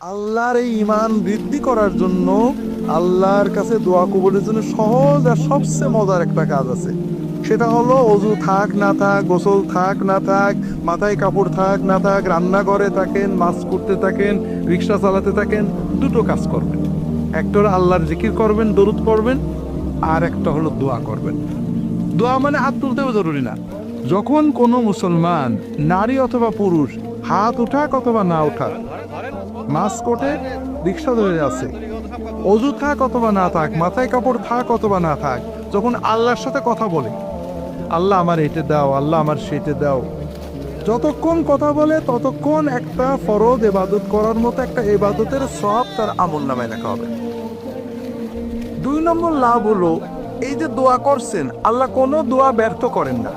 আল্লাহর এই ঈমান বৃদ্ধি করার জন্য আল্লাহর কাছে দোয়া কবুলের জন্য সহজ আর সবচেয়ে মজার একটা কাজ আছে। সেটা হলো অজু থাক না থাক, গোসল থাক না থাক, মাথায় কাপড় থাক না থাক, রান্নাঘরে থাকেন, মাছ করতে থাকেন, রিক্সা চালাতে থাকেন, দুটো কাজ করবেন। একটা হলো আল্লাহর জিকির করবেন, দরুদ পড়বেন, আর একটা হলো দোয়া করবেন। দোয়া মানে হাত তুলতেও জরুরি না। যখন কোনো মুসলমান নারী অথবা পুরুষ হাত উঠাক অথবা না উঠাক, মাছ কোটে, রিক্সা ধরে আছে, অজু থাক অথবা না থাক, মাথায় কাপড় থাক অথবা না থাক, যখন আল্লাহর সাথে কথা বলে, আল্লাহ আমার এটা দাও, আল্লাহ আমার সেটা দাও, যতক্ষণ কথা বলে ততক্ষণ একটা ফরজ ইবাদত করার মতো একটা ইবাদতের সব তার আমল নামায় লেখা হবে। 2 নম্বর লাভ হলো, এই যে দোয়া করছেন, আল্লাহ কোনো দোয়া ব্যর্থ করেন না।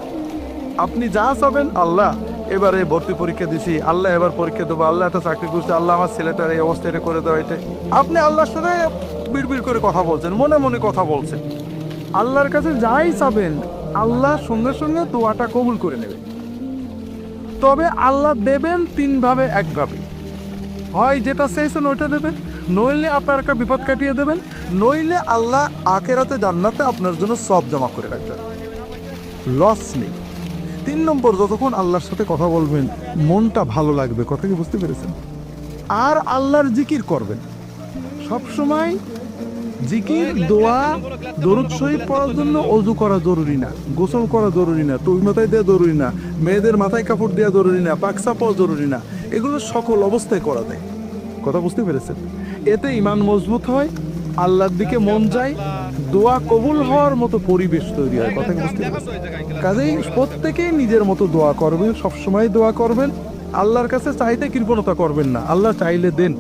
আপনি যা চাবেন, আল্লাহ এবারে ভর্তি পরীক্ষা দিছি, আল্লাহ এবার পরীক্ষা দেবো, আল্লাহ একটা চাকরি করছে, আল্লাহ আমার ছেলেটার এই অবস্থা এটা করে দেওয়া, এটা আপনি আল্লাহর সাথে বিড়বিড় করে কথা বলছেন, মনে মনে কথা বলছেন। আল্লাহর কাছে যাই চাবেন, আল্লাহ সঙ্গে সঙ্গে দোয়াটা কবুল করে নেবেন। তবে আল্লাহ দেবেন 3 ভাবে, 1 ভাবে। হয় যেটা চাইছেন ওইটা দেবেন, নইলে আপনার একটা বিপদ কাটিয়ে দেবেন, নইলে আল্লাহ আখেরাতে জান্নাতে আপনার জন্য সব জমা করে রাখবেন, লস নেই। 3 নম্বর, যতক্ষণ আল্লাহর সাথে কথা বলবেন মনটা ভালো লাগবে, কথা কি বুঝতে পেরেছেন? আর আল্লাহর জিকির করবেন সব সময়। জিকির, দোয়া, দরুদ শরীফ পড়ার জন্য অজু করা জরুরি না, গোসল করা জরুরি না, টুপি মাথায় দেওয়া জরুরি না, মেয়েদের মাথায় কাপড় দেওয়া জরুরি না, পাকসা পাওয়া জরুরি না, এগুলো সকল অবস্থায় করা যায়। কথা বুঝতে পেরেছেন? এতে ঈমান মজবুত হয়, আল্লাহর দিকে মন যায়, দোয়া কবুল হওয়ার মতো পরিবেশ তৈরি হয়। কথা কি বুঝতে পেরেছেন? কাজেই প্রত্যেকেই নিজের মতো দোয়া করবেন, সবসময় দোয়া করবেন। আল্লাহর কাছে চাইতে কৃপণতা করবেন না, আল্লাহ চাইলে দেন।